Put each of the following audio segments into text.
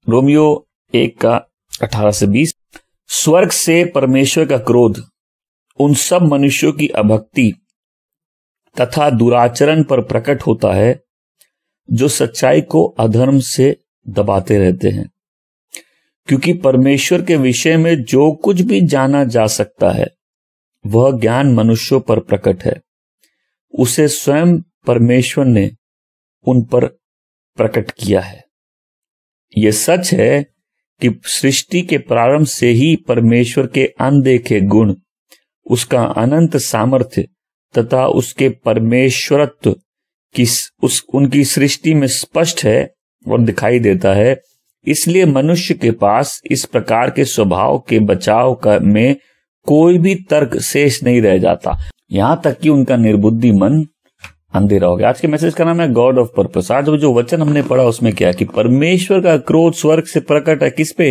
Romeo 1:18-20। स्वर्ग से परमेश्वर का क्रोध उन सब मनुष्यों की अभक्ति तथा दुराचरण पर प्रकट होता है जो सच्चाई को अधर्म से दबाते रहते हैं, क्योंकि परमेश्वर के विषय में जो कुछ भी जाना जा सकता है वह ज्ञान मनुष्यों पर प्रकट है, उसे स्वयं परमेश्वर ने उन पर प्रकट किया है। यह सच है कि सृष्टि के प्रारंभ से ही परमेश्वर के अनदेखे गुण, उसका अनंत सामर्थ्य तथा उसके परमेश्वरत्व की उनकी सृष्टि में स्पष्ट है और दिखाई देता है। इसलिए मनुष्य के पास इस प्रकार के स्वभाव के बचाव में कोई भी तर्क शेष नहीं रह जाता, यहां तक कि उनका निर्बुद्धि मन अंधेरा हो गया। आज के मैसेज का नाम है गॉड ऑफ पर्पस। आज जो वचन हमने पढ़ा उसमें क्या है कि परमेश्वर का क्रोध स्वर्ग से प्रकट है। किस पे?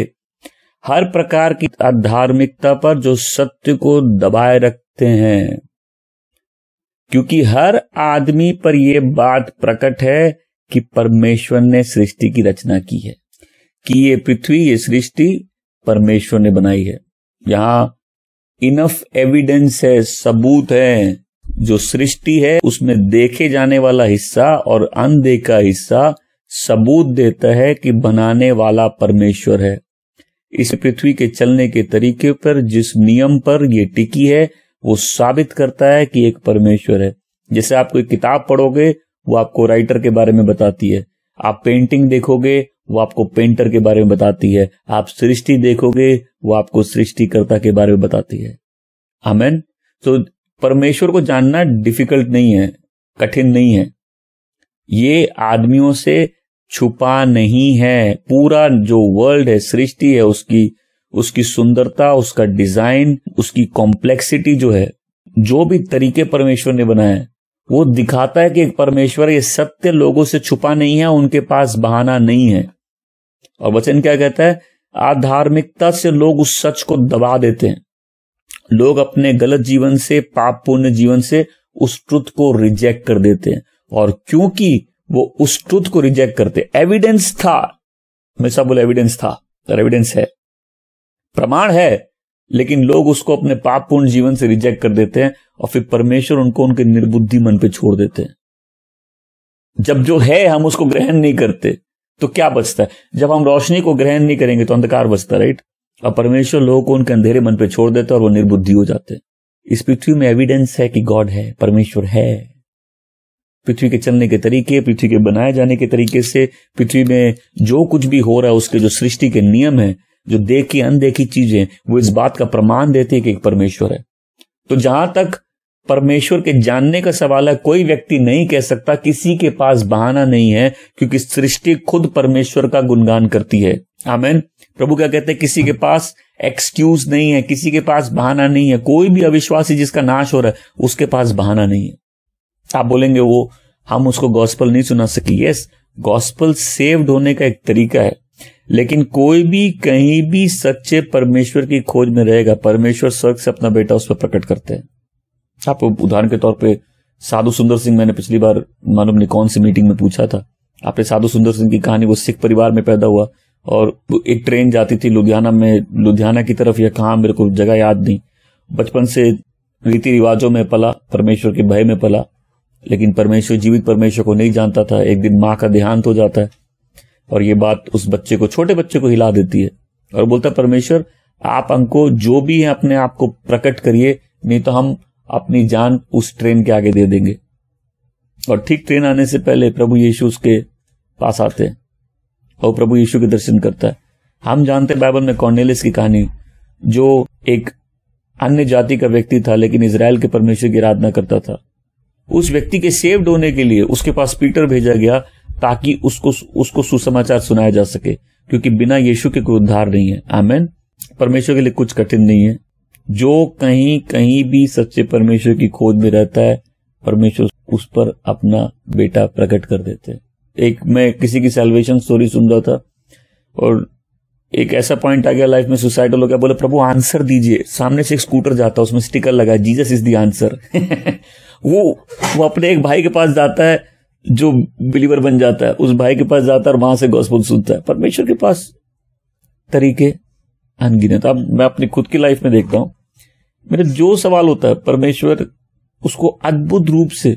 हर प्रकार की अधार्मिकता पर जो सत्य को दबाए रखते हैं, क्योंकि हर आदमी पर यह बात प्रकट है कि परमेश्वर ने सृष्टि की रचना की है, कि ये पृथ्वी, ये सृष्टि परमेश्वर ने बनाई है। यहां इनफ एविडेंस है, सबूत है। जो सृष्टि है उसमें देखे जाने वाला हिस्सा और अनदेखा हिस्सा सबूत देता है कि बनाने वाला परमेश्वर है। इस पृथ्वी के चलने के तरीके पर, जिस नियम पर ये टिकी है, वो साबित करता है कि एक परमेश्वर है। जैसे आप कोई किताब पढ़ोगे वो आपको राइटर के बारे में बताती है, आप पेंटिंग देखोगे वो आपको पेंटर के बारे में बताती है, आप सृष्टि देखोगे वो आपको सृष्टिकर्ता के बारे में बताती है। आमीन। तो परमेश्वर को जानना डिफिकल्ट नहीं है, कठिन नहीं है। ये आदमियों से छुपा नहीं है। पूरा जो वर्ल्ड है, सृष्टि है, उसकी सुंदरता, उसका डिजाइन, उसकी कॉम्प्लेक्सिटी जो है, जो भी तरीके परमेश्वर ने बनाए हैं, वो दिखाता है कि एक परमेश्वर, ये सत्य लोगों से छुपा नहीं है, उनके पास बहाना नहीं है। और वचन क्या कहता है? अधार्मिकता से लोग उस सच को दबा देते हैं। लोग अपने गलत जीवन से, पापपूर्ण जीवन से उस ट्रुथ को रिजेक्ट कर देते हैं। और क्योंकि वो उस ट्रुथ को रिजेक्ट करते, एविडेंस था, हमेशा बोले एविडेंस था, एविडेंस है, प्रमाण है, लेकिन लोग उसको अपने पापपूर्ण जीवन से रिजेक्ट कर देते हैं और फिर परमेश्वर उनको उनके निर्बुद्धि मन पे छोड़ देते हैं। जब जो है हम उसको ग्रहण नहीं करते तो क्या बचता है? जब हम रोशनी को ग्रहण नहीं करेंगे तो अंधकार बचता, राइट? और परमेश्वर लोगों को उनके अंधेरे मन पे छोड़ देता है और वो निर्बुद्धि हो जाते हैं। इस पृथ्वी में एविडेंस है कि गॉड है, परमेश्वर है। पृथ्वी के चलने के तरीके, पृथ्वी के बनाए जाने के तरीके से, पृथ्वी में जो कुछ भी हो रहा है, उसके जो सृष्टि के नियम है, जो देखी अनदेखी चीजें, वो इस बात का प्रमाण देते हैं कि एक परमेश्वर है। तो जहां तक परमेश्वर के जानने का सवाल है, कोई व्यक्ति नहीं कह सकता, किसी के पास बहाना नहीं है, क्योंकि सृष्टि खुद परमेश्वर का गुणगान करती है। आमीन। प्रभु क्या कहते हैं? किसी के पास एक्सक्यूज नहीं है, किसी के पास बहाना नहीं है। कोई भी अविश्वासी जिसका नाश हो रहा है, उसके पास बहाना नहीं है। आप बोलेंगे वो हम उसको गॉस्पल नहीं सुना सके। यस, गॉस्पल सेव्ड होने का एक तरीका है, लेकिन कोई भी कहीं भी सच्चे परमेश्वर की खोज में रहेगा, परमेश्वर स्वर्ग से अपना बेटा उस पर प्रकट करते हैं। आप उदाहरण के तौर पे साधु सुंदर सिंह, मैंने पिछली बार मालूम नहीं कौन सी मीटिंग में पूछा था, आपने साधु सुंदर सिंह की कहानी। वो सिख परिवार में पैदा हुआ और एक ट्रेन जाती थी लुधियाना की तरफ, या कहां मेरे को जगह याद नहीं। बचपन से रीति रिवाजों में पला, परमेश्वर के भय में पला, लेकिन परमेश्वर, जीवित परमेश्वर को नहीं जानता था। एक दिन माँ का देहांत हो जाता है और ये बात उस बच्चे को, छोटे बच्चे को हिला देती है और बोलता, परमेश्वर आप हमको जो भी है अपने आप को प्रकट करिए, नहीं तो हम अपनी जान उस ट्रेन के आगे दे देंगे। और ठीक ट्रेन आने से पहले प्रभु यीशु उसके पास आते हैं और प्रभु यीशु के दर्शन करता है। हम जानते हैं बाइबल में कॉर्नेलियस की कहानी, जो एक अन्य जाति का व्यक्ति था, लेकिन इजराइल के परमेश्वर की आराधना करता था। उस व्यक्ति के सेव्ड होने के लिए उसके पास पीटर भेजा गया, ताकि उसको सुसमाचार सुनाया जा सके, क्योंकि बिना यीशु के कोई उद्धार नहीं है। आमीन। परमेश्वर के लिए कुछ कठिन नहीं है। जो कहीं भी सच्चे परमेश्वर की खोज में रहता है, परमेश्वर उस पर अपना बेटा प्रकट कर देते हैं। मैं किसी की सैल्वेशन स्टोरी सुन रहा था और एक ऐसा पॉइंट आ गया लाइफ में, सुसाइडल हो गया, बोले प्रभु आंसर दीजिए। सामने से एक स्कूटर जाता, उसमें स्टिकर लगा, जीसस इज द आंसर। वो अपने एक भाई के पास जाता है जो बिलीवर बन जाता है, उस भाई के पास जाता है और वहां से गॉस्पेल सुनता है। परमेश्वर के पास तरीके अनगिनत। अब मैं अपनी खुद की लाइफ में देखता हूं, मेरा जो सवाल होता है परमेश्वर उसको अद्भुत रूप से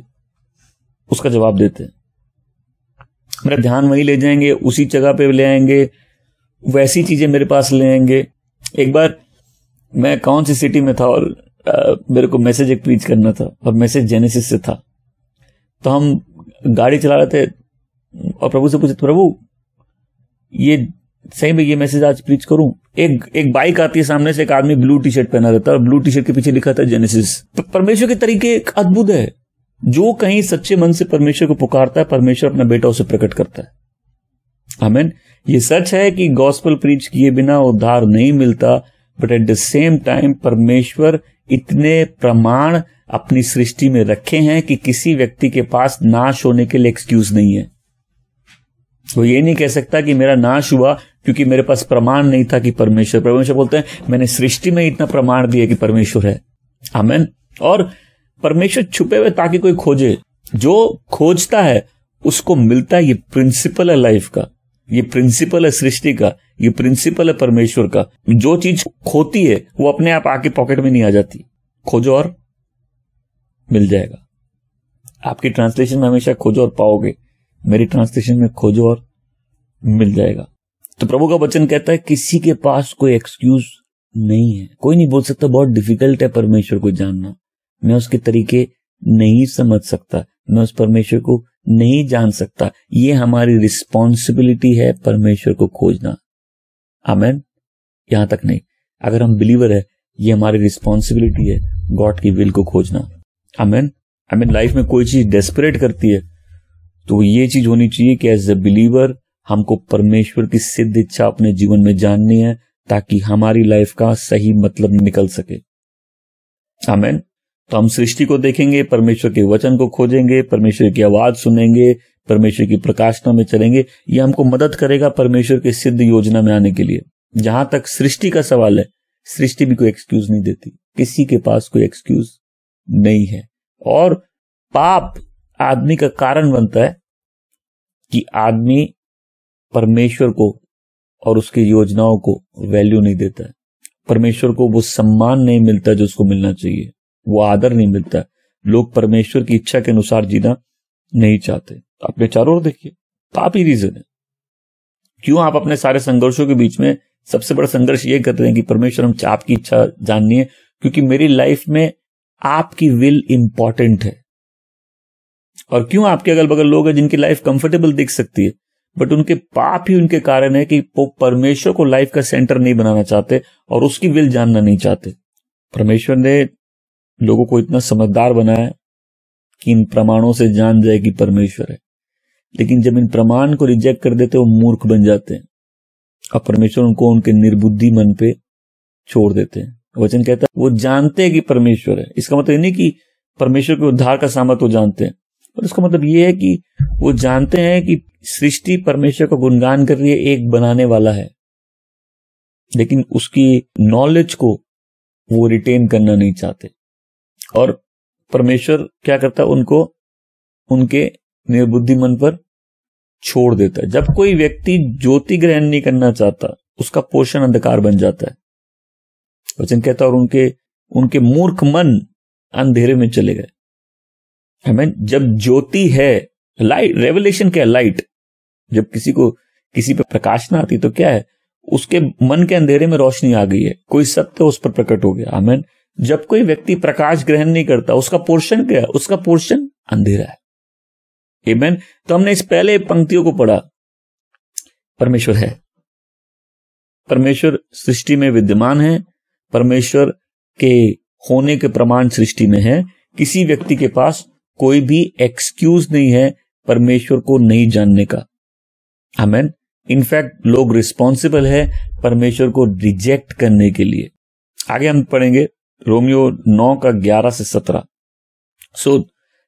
उसका जवाब देते हैं। मेरा ध्यान वहीं ले जाएंगे, उसी जगह पे ले आएंगे, वैसी चीजें मेरे पास ले आएंगे। एक बार मैं कौन सी सिटी में था और मेरे को मैसेज एक प्रीच करना था और मैसेज जेनेसिस से था। तो हम गाड़ी चला रहे थे और प्रभु से पूछे, प्रभु ये सही में ये मैसेज आज प्रीच करूं? एक बाइक आती है सामने से, एक आदमी ब्लू टी शर्ट पहना रहता है और ब्लू टी शर्ट के पीछे लिखा था जेनेसिस। परमेश्वर के तरीके एक अद्भुत है। जो कहीं सच्चे मन से परमेश्वर को पुकारता है, परमेश्वर अपना बेटा उसे प्रकट करता है। आमीन। ये सच है कि गॉस्पेल प्रीच किए बिना उद्धार नहीं मिलता, but at the same time परमेश्वर इतने प्रमाण अपनी सृष्टि में रखे हैं कि किसी व्यक्ति के पास नाश होने के लिए एक्सक्यूज नहीं है। वो ये नहीं कह सकता कि मेरा नाश हुआ क्योंकि मेरे पास प्रमाण नहीं था कि परमेश्वर बोलते हैं मैंने सृष्टि में इतना प्रमाण दिया कि परमेश्वर है। आमीन। और परमेश्वर छुपे हुए ताकि कोई खोजे, जो खोजता है उसको मिलता है। ये प्रिंसिपल है लाइफ का, ये प्रिंसिपल है सृष्टि का, ये प्रिंसिपल है परमेश्वर का। जो चीज खोती है वो अपने आप आके पॉकेट में नहीं आ जाती। खोजो और मिल जाएगा। आपकी ट्रांसलेशन में हमेशा खोजो और पाओगे, मेरी ट्रांसलेशन में खोजो और मिल जाएगा। तो प्रभु का वचन कहता है किसी के पास कोई एक्सक्यूज नहीं है। कोई नहीं बोल सकता बहुत डिफिकल्ट है परमेश्वर को जानना, मैं उसके तरीके नहीं समझ सकता, मैं उस परमेश्वर को नहीं जान सकता। ये हमारी रिस्पॉन्सिबिलिटी है परमेश्वर को खोजना। आमीन। यहां तक नहीं, अगर हम बिलीवर है, ये हमारी रिस्पॉन्सिबिलिटी है गॉड की विल को खोजना। आमीन। आमीन। लाइफ में कोई चीज डेस्परेट करती है तो ये चीज होनी चाहिए कि एज ए बिलीवर हमको परमेश्वर की सिद्ध इच्छा अपने जीवन में जाननी है ताकि हमारी लाइफ का सही मतलब निकल सके। आमीन। तो हम सृष्टि को देखेंगे, परमेश्वर के वचन को खोजेंगे, परमेश्वर की आवाज सुनेंगे, परमेश्वर की प्रकाशना में चलेंगे। यह हमको मदद करेगा परमेश्वर की सिद्ध योजना में आने के लिए। जहां तक सृष्टि का सवाल है, सृष्टि भी कोई एक्सक्यूज नहीं देती, किसी के पास कोई एक्सक्यूज नहीं है। और पाप आदमी का कारण बनता है कि आदमी परमेश्वर को और उसकी योजनाओं को वैल्यू नहीं देता है। परमेश्वर को वो सम्मान नहीं मिलता जो उसको मिलना चाहिए, वो आदर नहीं मिलता। लोग परमेश्वर की इच्छा के अनुसार जीना नहीं चाहते। अपने चारों ओर देखिए, पाप ही रीजन है। क्यों आप अपने सारे संघर्षों के बीच में सबसे बड़ा संघर्ष ये करते हैं कि परमेश्वर हम आपकी इच्छा जाननी है, क्योंकि मेरी लाइफ में आपकी विल इंपॉर्टेंट है। और क्यों आपके अगल बगल लोग हैं जिनकी लाइफ कंफर्टेबल दिख सकती है, बट उनके पाप ही उनके कारण है कि वो परमेश्वर को लाइफ का सेंटर नहीं बनाना चाहते और उसकी विल जानना नहीं चाहते। परमेश्वर ने लोगों को इतना समझदार बनाया कि इन प्रमाणों से जान जाए कि परमेश्वर है, लेकिन जब इन प्रमाण को रिजेक्ट कर देते वो मूर्ख बन जाते हैं और परमेश्वर उनको उनके निर्बुद्धि मन पे छोड़ देते हैं। वचन कहता है वो जानते हैं कि परमेश्वर है। इसका मतलब नहीं कि परमेश्वर के उद्धार का सामर्थ वो जानते हैं, और इसका मतलब ये है कि वो जानते हैं कि सृष्टि परमेश्वर का गुणगान कर रही है, एक बनाने वाला है, लेकिन उसकी नॉलेज को वो रिटेन करना नहीं चाहते। और परमेश्वर क्या करता है, उनको उनके निर्बुद्धि मन पर छोड़ देता है। जब कोई व्यक्ति ज्योति ग्रहण नहीं करना चाहता, उसका पोषण अंधकार बन जाता है। वचन कहता है और उनके मूर्ख मन अंधेरे में चले गए। आमीन। जब ज्योति है, लाइट, रेवलेशन क्या है? लाइट। जब किसी पे प्रकाश ना आती तो क्या है, उसके मन के अंधेरे में रोशनी आ गई है, कोई सत्य उस पर प्रकट हो गया। आमीन। जब कोई व्यक्ति प्रकाश ग्रहण नहीं करता, उसका पोर्शन क्या है? उसका पोर्शन अंधेरा है। आमीन। तो हमने इस पहले पंक्तियों को पढ़ा, परमेश्वर है, परमेश्वर सृष्टि में विद्यमान है, परमेश्वर के होने के प्रमाण सृष्टि में है। किसी व्यक्ति के पास कोई भी एक्सक्यूज नहीं है परमेश्वर को नहीं जानने का। आमीन। इनफैक्ट लोग रिस्पॉन्सिबल है परमेश्वर को रिजेक्ट करने के लिए। आगे हम पढ़ेंगे रोमियो 9 का 11 से 17।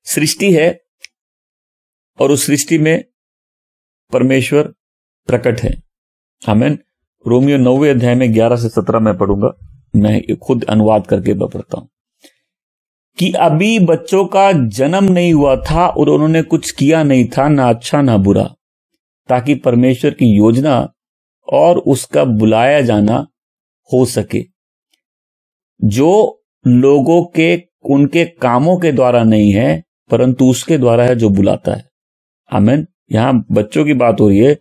सृष्टि है और उस सृष्टि में परमेश्वर प्रकट है। आमीन। रोमियो 9वें अध्याय में 11 से 17 मैं पढ़ूंगा, मैं खुद अनुवाद करके पढ़ता हूं। कि अभी बच्चों का जन्म नहीं हुआ था और उन्होंने कुछ किया नहीं था, ना अच्छा ना बुरा, ताकि परमेश्वर की योजना और उसका बुलाया जाना हो सके, जो लोगों के उनके कामों के द्वारा नहीं है परंतु उसके द्वारा है जो बुलाता है। आमीन। यहां बच्चों की बात हो रही है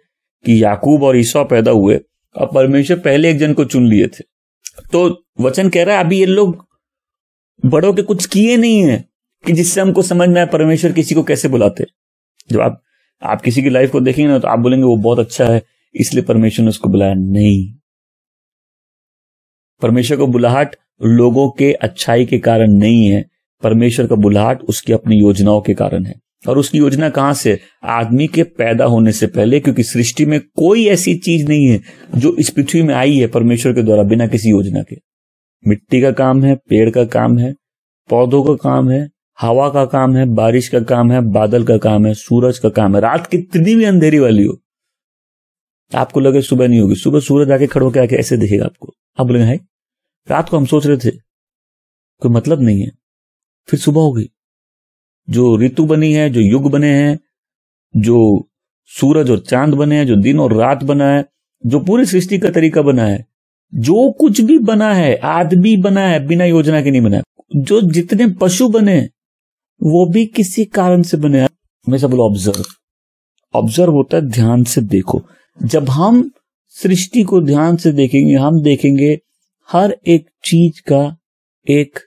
कि याकूब और ईसा पैदा हुए और परमेश्वर पहले एक जन को चुन लिए थे। तो वचन कह रहा है अभी ये लोग बड़ों के कुछ किए नहीं है कि जिससे हमको समझ में आए परमेश्वर किसी को कैसे बुलाते। जब आप किसी की लाइफ को देखेंगे ना तो आप बोलेंगे वो बहुत अच्छा है इसलिए परमेश्वर ने उसको बुलाया। नहीं, परमेश्वर को बुलाहट लोगों के अच्छाई के कारण नहीं है, परमेश्वर का बुलाहट उसकी अपनी योजनाओं के कारण है। और उसकी योजना कहां से? आदमी के पैदा होने से पहले, क्योंकि सृष्टि में कोई ऐसी चीज नहीं है जो इस पृथ्वी में आई है परमेश्वर के द्वारा बिना किसी योजना के। मिट्टी का काम है, पेड़ का काम है, पौधों का काम है, हवा का काम है, बारिश का काम है, बादल का काम है, सूरज का काम है। रात कितनी भी अंधेरी वाली हो, आपको लगे सुबह नहीं होगी, सुबह सूरज आके खड़े होकर आके ऐसे दिखेगा आपको, आप बोलेंगे है रात को हम सोच रहे थे कोई मतलब नहीं है, फिर सुबह होगी। जो ऋतु बनी है, जो युग बने हैं, जो सूरज और चांद बने हैं, जो दिन और रात बना है, जो पूरी सृष्टि का तरीका बना है, जो कुछ भी बना है, आदमी बना है बिना योजना के नहीं बना है, जो जितने पशु बने वो भी किसी कारण से बने हैं। मैं सब बोलो ऑब्जर्व होता है, ध्यान से देखो। जब हम सृष्टि को ध्यान से देखेंगे, हम देखेंगे हर एक चीज का एक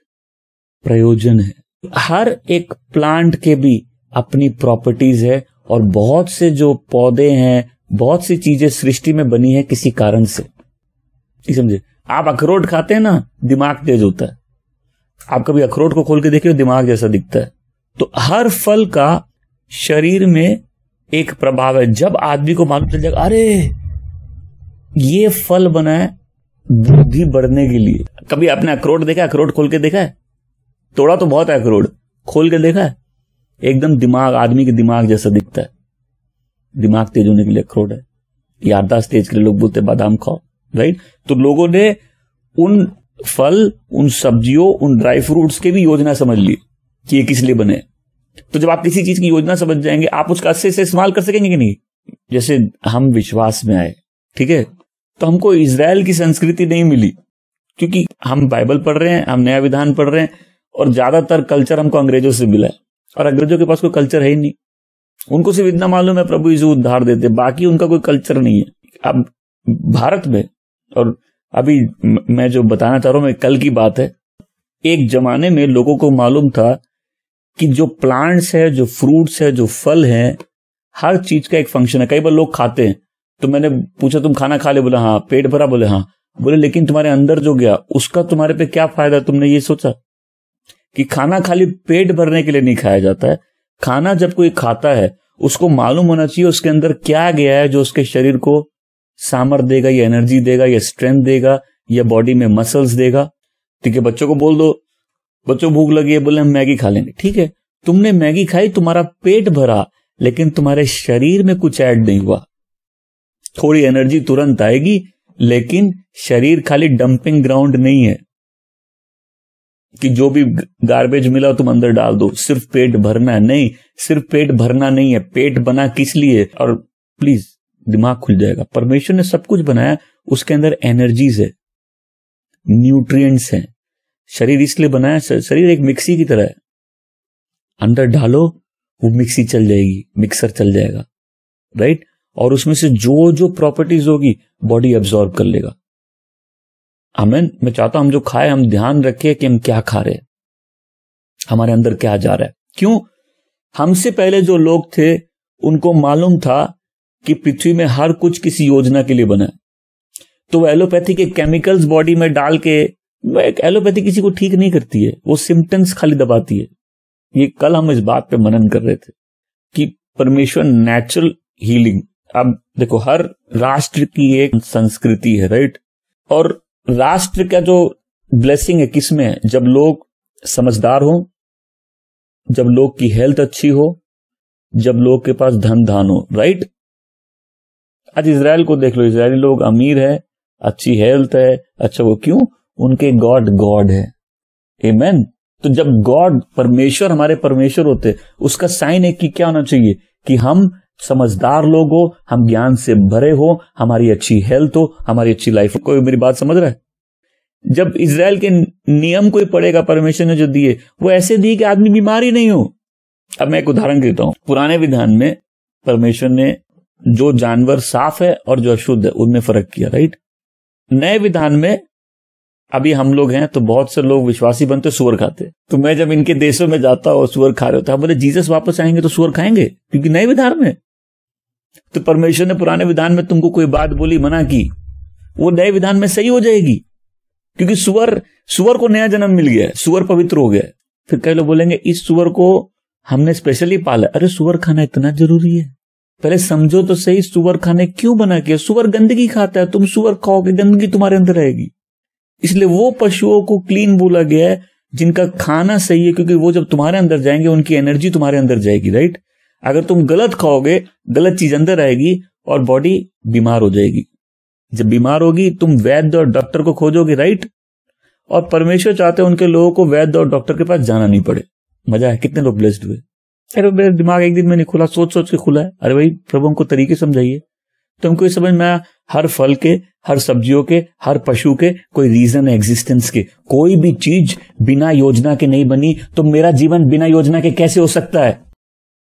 प्रयोजन है। हर एक प्लांट के भी अपनी प्रॉपर्टीज है और बहुत से जो पौधे हैं, बहुत सी चीजें सृष्टि में बनी है किसी कारण से। समझे? आप अखरोट खाते हैं ना, दिमाग तेज होता है। आप कभी अखरोट को खोल के देखिए, दिमाग जैसा दिखता है। तो हर फल का शरीर में एक प्रभाव है। जब आदमी को मालूम चल जाएगा अरे ये फल बना है बुद्धि बढ़ने के लिए। कभी आपने अखरोट देखा? अखरोट खोल के देखा है? तोड़ा तो बहुत है, अखरोट खोल के देखा है? एकदम दिमाग, आदमी के दिमाग जैसा दिखता है। दिमाग तेज होने के लिए अखरोट है। याददाश्त तेज के लिए लोग बोलते बादाम खाओ, राइट? तो लोगों ने उन फल, उन सब्जियों, उन ड्राई फ्रूट्स के भी योजना समझ ली कि ये किस लिए बने। तो जब आप किसी चीज की योजना समझ जाएंगे, आप उसका अच्छे से इस्तेमाल कर सकेंगे कि नहीं? जैसे हम विश्वास में आए, ठीक है, तो हमको इजराइल की संस्कृति नहीं मिली क्योंकि हम बाइबल पढ़ रहे हैं, हम नया विधान पढ़ रहे हैं और ज्यादातर कल्चर हमको अंग्रेजों से मिला है और अंग्रेजों के पास कोई कल्चर है ही नहीं। उनको सिर्फ इतना मालूम है प्रभु यीशु उद्धार देते, बाकी उनका कोई कल्चर नहीं है। अब भारत में, और अभी मैं जो बताना चाह रहा हूं मैं कल की बात है, एक जमाने में लोगों को मालूम था कि जो प्लांट्स है, जो फ्रूट्स है, जो फल है, हर चीज का एक फंक्शन है। कई बार लोग खाते हैं तो मैंने पूछा तुम खाना खा ले? बोला हाँ। पेट भरा? बोले हाँ। बोले लेकिन तुम्हारे अंदर जो गया उसका तुम्हारे पे क्या फायदा? तुमने ये सोचा कि खाना खाली पेट भरने के लिए नहीं खाया जाता है। खाना जब कोई खाता है उसको मालूम होना चाहिए उसके अंदर क्या गया है जो उसके शरीर को सामर्थ्य देगा, या एनर्जी देगा, या स्ट्रेंथ देगा, या बॉडी में मसल्स देगा। ठीक है, बच्चों को बोल दो, बच्चों भूख लगी है, बोले हम मैगी खा लेंगे। ठीक है, तुमने मैगी खाई, तुम्हारा पेट भरा, लेकिन तुम्हारे शरीर में कुछ ऐड नहीं हुआ। थोड़ी एनर्जी तुरंत आएगी, लेकिन शरीर खाली डंपिंग ग्राउंड नहीं है कि जो भी गार्बेज मिला तुम अंदर डाल दो, सिर्फ पेट भरना है। नहीं, सिर्फ पेट भरना नहीं है। पेट बना किस लिए? और प्लीज दिमाग खुल जाएगा। परमेश्वर ने सब कुछ बनाया, उसके अंदर एनर्जीज है, न्यूट्रिएंट्स हैं। शरीर इसलिए बनाया, शरीर एक मिक्सी की तरह है, अंदर डालो वो मिक्सी चल जाएगी, मिक्सर चल जाएगा, राइट? और उसमें से जो जो प्रॉपर्टीज होगी बॉडी एब्जॉर्ब कर लेगा। आमीन। मैं चाहता हूं हम जो खाए हम ध्यान रखें कि हम क्या खा रहे हैं, हमारे अंदर क्या जा रहा है। क्यों? हमसे पहले जो लोग थे उनको मालूम था कि पृथ्वी में हर कुछ किसी योजना के लिए बना है। तो एलोपैथी के केमिकल्स बॉडी में डाल के, एलोपैथी किसी को ठीक नहीं करती है, वो सिम्टम्स खाली दबाती है। ये कल हम इस बात पे मनन कर रहे थे कि परमेश्वर नेचुरल हीलिंग। अब देखो, हर राष्ट्र की एक संस्कृति है, राइट? और राष्ट्र का जो ब्लेसिंग है किसमें है? जब लोग समझदार हो, जब लोग की हेल्थ अच्छी हो, जब लोग के पास धन धान हो, राइट? आज इजराइल को देख लो, इजरायली लोग अमीर है, अच्छी हेल्थ है, अच्छा वो क्यों? उनके गॉड है। आमीन। तो जब गॉड परमेश्वर हमारे परमेश्वर होते, उसका साइन है कि क्या होना चाहिए कि हम समझदार लोग हो, हम ज्ञान से भरे हो, हमारी अच्छी हेल्थ हो, हमारी अच्छी लाइफ हो। कोई मेरी बात समझ रहा है? जब इजराइल के नियम कोई पड़ेगा परमेश्वर ने जो दिए, वो ऐसे दिए कि आदमी बीमार ही नहीं हो। अब मैं एक उदाहरण देता हूं। पुराने विधान में परमेश्वर ने जो जानवर साफ है और जो अशुद्ध है उनमें फर्क किया, राइट। नए विधान में अभी हम लोग हैं तो बहुत से लोग विश्वासी बनते सुअर खाते। तो मैं जब इनके देशों में जाता हूं सुअर खा रहे होते, हम बोले जीसस वापस आएंगे तो सुअर खाएंगे, क्योंकि नए विधान में तो परमेश्वर ने पुराने विधान में तुमको कोई बात बोली, मना की, वो नए विधान में सही हो जाएगी, क्योंकि सुअर को नया जन्म मिल गया है, सुअर पवित्र हो गया है। फिर कई लोग बोलेंगे इस सुअर को हमने स्पेशली पाला। अरे सुअर खाना इतना जरूरी है? पहले समझो तो सही, सुअर खाने क्यों बना किया? सुअर गंदगी खाता है, तुम सुअर खाओगे, गंदगी तुम्हारे अंदर रहेगी। इसलिए वो पशुओं को क्लीन बोला गया है जिनका खाना सही है, क्योंकि वो जब तुम्हारे अंदर जाएंगे उनकी एनर्जी तुम्हारे अंदर जाएगी, राइट। अगर तुम गलत खाओगे, गलत चीज अंदर आएगी और बॉडी बीमार हो जाएगी। जब बीमार होगी तुम वैद्य और डॉक्टर को खोजोगे, राइट। और परमेश्वर चाहते हैं उनके लोगों को वैद्य और डॉक्टर के पास जाना नहीं पड़े। मजा है, कितने लोग ब्लेस्ड हुए। अरे मेरा दिमाग एक दिन में नहीं खुला, सोच सोच के खुला है। अरे भाई प्रभु हमको तरीके समझाइए। तो हमको ये समझ में आया, हर फल के, हर सब्जियों के, हर पशु के कोई रीजन है एग्जिस्टेंस के। कोई भी चीज बिना योजना के नहीं बनी, तो मेरा जीवन बिना योजना के कैसे हो सकता है?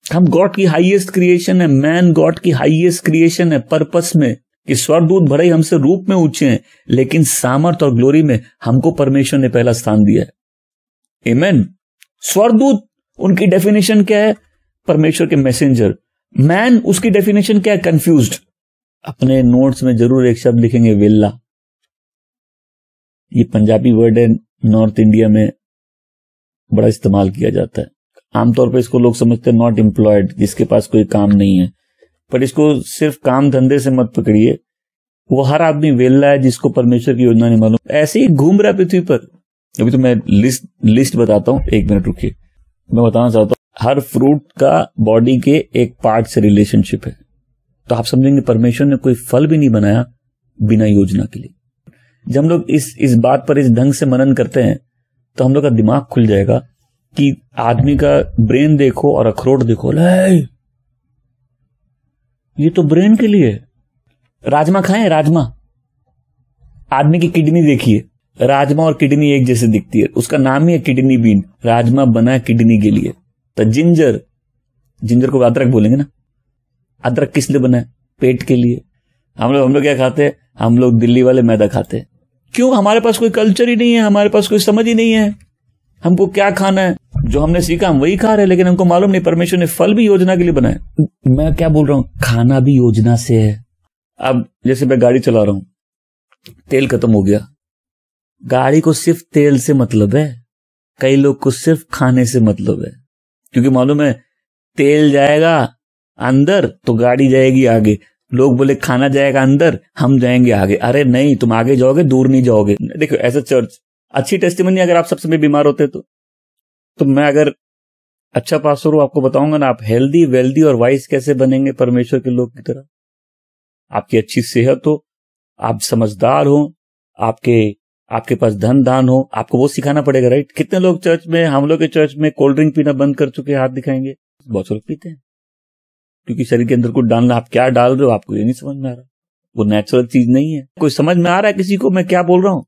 हम गॉड की हाईएस्ट क्रिएशन है, मैन गॉड की हाईएस्ट क्रिएशन है पर्पस में, कि स्वर्गदूत भले ही हमसे रूप में ऊंचे हैं, लेकिन सामर्थ और ग्लोरी में हमको परमेश्वर ने पहला स्थान दिया है। आमीन। स्वर्गदूत उनकी डेफिनेशन क्या है? परमेश्वर के मैसेंजर। मैन उसकी डेफिनेशन क्या है? कंफ्यूज्ड। अपने नोट्स में जरूर एक शब्द लिखेंगे, वेल्ला। ये पंजाबी वर्ड है, नॉर्थ इंडिया में बड़ा इस्तेमाल किया जाता है। आमतौर पर इसको लोग समझते हैं नॉट एम्प्लॉयड, जिसके पास कोई काम नहीं है। पर इसको सिर्फ काम धंधे से मत पकड़िए, वो हर आदमी वेल्ला है जिसको परमेश्वर की योजना नहीं मालूम, ऐसे ही घूम रहा है पृथ्वी पर। अभी तो मैं लिस्ट बताता हूं, एक मिनट रुकिए। मैं बताना चाहता हूं, हर फ्रूट का बॉडी के एक पार्ट से रिलेशनशिप है। तो आप समझेंगे परमेश्वर ने कोई फल भी नहीं बनाया बिना योजना के लिए। जब हम लोग इस बात पर इस ढंग से मनन करते हैं तो हम लोग का दिमाग खुल जाएगा कि आदमी का ब्रेन देखो और अखरोट देखो, ये तो ब्रेन के लिए। राजमा खाएं, राजमा। आदमी की किडनी देखिए, राजमा और किडनी एक जैसे दिखती है, उसका नाम ही है किडनी बीन। राजमा बना किडनी के लिए। तो जिंजर को अदरक बोलेंगे ना, अदरक किस लिए बना है? पेट के लिए। हम लोग क्या खाते हैं? हम लोग दिल्ली वाले मैदा खाते हैं। क्यों? हमारे पास कोई कल्चर ही नहीं है, हमारे पास कोई समझ ही नहीं है हमको क्या खाना है। जो हमने सीखा हम वही खा रहे हैं, लेकिन हमको मालूम नहीं परमेश्वर ने फल भी योजना के लिए बनाया। मैं क्या बोल रहा हूं? खाना भी योजना से है। अब जैसे मैं गाड़ी चला रहा हूं, तेल खत्म हो गया, गाड़ी को सिर्फ तेल से मतलब है, कई लोग को सिर्फ खाने से मतलब है। क्योंकि मालूम है तेल जाएगा अंदर तो गाड़ी जाएगी आगे। लोग बोले खाना जाएगा अंदर, हम जाएंगे आगे। अरे नहीं, तुम आगे जाओगे, दूर नहीं जाओगे। देखो ऐसा चर्च अच्छी टेस्टिमनी, अगर आप सब समय बीमार होते तो मैं अगर अच्छा पास्टर हूं, आपको बताऊंगा ना आप हेल्दी, वेल्दी और वाइज कैसे बनेंगे परमेश्वर के लोग की तरह। आपकी अच्छी सेहत हो, आप समझदार हो, आपके पास धन दान हो, आपको वो सिखाना पड़ेगा, राइट। कितने लोग चर्च में, हम लोग के चर्च में कोल्ड ड्रिंक पीना बंद कर चुके, हाथ दिखाएंगे। बहुत से लोग पीते हैं क्योंकि शरीर के अंदर कुछ डालना। आप क्या डाल रहे हो आपको ये नहीं समझ में आ रहा, वो नेचुरल चीज नहीं है। कोई समझ में आ रहा है किसी को मैं क्या बोल रहा हूं?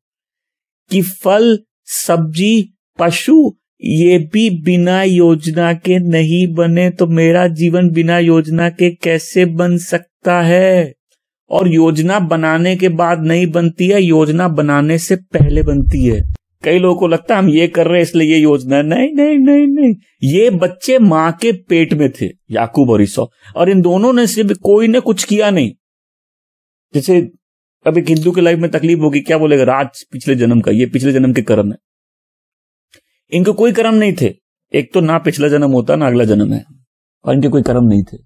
कि फल, सब्जी, पशु ये भी बिना योजना के नहीं बने, तो मेरा जीवन बिना योजना के कैसे बन सकता है? और योजना बनाने के बाद नहीं बनती है, योजना बनाने से पहले बनती है। कई लोगों को लगता है हम ये कर रहे हैं इसलिए ये योजना। नहीं नहीं नहीं नहीं, ये बच्चे मां के पेट में थे, याकूब और ईसौ, और इन दोनों ने सिर्फ कोई ने कुछ किया नहीं। जैसे अब एक हिंदू के लाइफ में तकलीफ होगी, क्या बोलेगा? राज पिछले जन्म का, ये पिछले जन्म के कर्म है। इनको कोई कर्म नहीं थे। एक तो ना पिछला जन्म होता ना अगला जन्म है, और इनके कोई कर्म नहीं थे।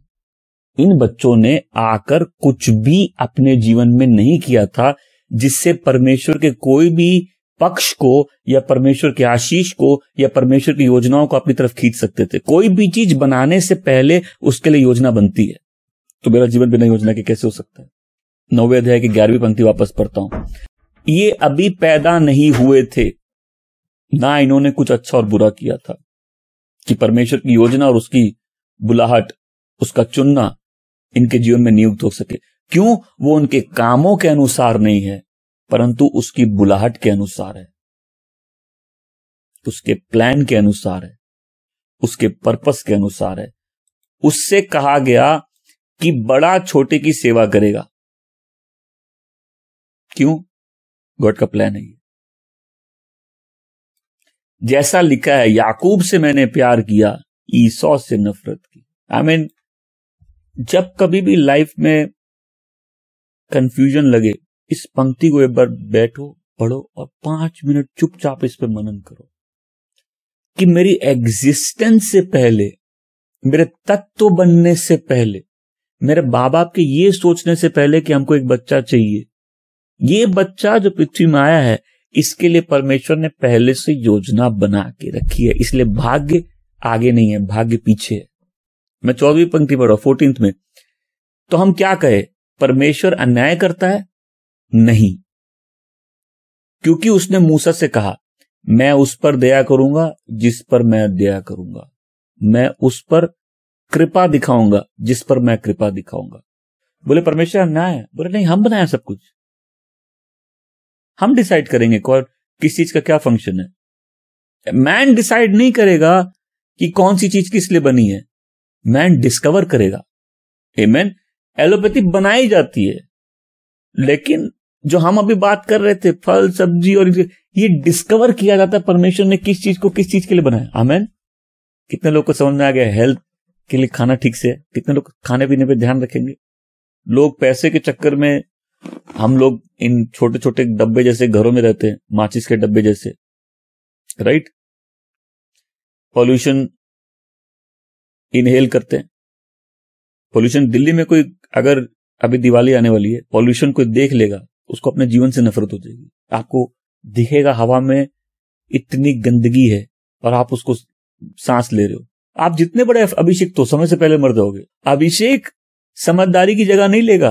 इन बच्चों ने आकर कुछ भी अपने जीवन में नहीं किया था जिससे परमेश्वर के कोई भी पक्ष को या परमेश्वर के आशीष को या परमेश्वर की योजनाओं को अपनी तरफ खींच सकते थे। कोई भी चीज बनाने से पहले उसके लिए योजना बनती है। तो मेरा जीवन बिना योजना के कैसे हो सकता है? 9वें अध्याय की 11वीं पंक्ति वापस पढ़ता हूं। ये अभी पैदा नहीं हुए थे, ना इन्होंने कुछ अच्छा और बुरा किया था कि परमेश्वर की योजना और उसकी बुलाहट, उसका चुनना इनके जीवन में नियुक्त हो सके। क्यों? वो उनके कामों के अनुसार नहीं है, परंतु उसकी बुलाहट के अनुसार है, उसके प्लान के अनुसार है, उसके पर्पस के अनुसार है। उससे कहा गया कि बड़ा छोटे की सेवा करेगा। क्यों? गॉड का प्लान है ये। जैसा लिखा है, याकूब से मैंने प्यार किया, ईसौ से नफरत की। आई मीन, जब कभी भी लाइफ में कंफ्यूजन लगे, इस पंक्ति को एक बार बैठो, पढ़ो और 5 मिनट चुपचाप इस पे मनन करो कि मेरी एग्जिस्टेंस से पहले, मेरे तत्व बनने से पहले, मेरे बाप बाप के ये सोचने से पहले कि हमको एक बच्चा चाहिए, ये बच्चा जो पृथ्वी में आया है, इसके लिए परमेश्वर ने पहले से योजना बना के रखी है। इसलिए भाग्य आगे नहीं है, भाग्य पीछे है। मैं 14वीं पंक्ति पढ़ रहा हूं, 14th में। तो हम क्या कहे? परमेश्वर अन्याय करता है? नहीं, क्योंकि उसने मूसा से कहा, मैं उस पर दया करूंगा जिस पर मैं दया करूंगा, मैं उस पर कृपा दिखाऊंगा जिस पर मैं कृपा दिखाऊंगा। बोले परमेश्वर अन्याय है? बोले नहीं, हम बनाया सब कुछ, हम डिसाइड करेंगे कौन किस चीज का क्या फंक्शन है। मैन डिसाइड नहीं करेगा कि कौन सी चीज किस लिए बनी है, मैन डिस्कवर करेगा। आमेन। एलोपैथी बनाई जाती है, लेकिन जो हम अभी बात कर रहे थे, फल सब्जी और ये डिस्कवर किया जाता है परमेश्वर ने किस चीज को किस चीज के लिए बनाया। आमेन। कितने लोग को समझ में आ गया हेल्थ के लिए खाना ठीक से है? कितने लोग खाने पीने पे ध्यान रखेंगे? लोग पैसे के चक्कर में, हम लोग इन छोटे छोटे डब्बे जैसे घरों में रहते हैं, माचिस के डब्बे जैसे, राइट? पॉल्यूशन इनहेल करते हैं। पॉल्यूशन, दिल्ली में कोई, अगर अभी दिवाली आने वाली है, पॉल्यूशन कोई देख लेगा, उसको अपने जीवन से नफरत हो जाएगी। आपको दिखेगा हवा में इतनी गंदगी है और आप उसको सांस ले रहे हो। आप जितने बड़े अभिषेक हो, समय से पहले मर जाओगे। अभिषेक समझदारी की जगह नहीं लेगा।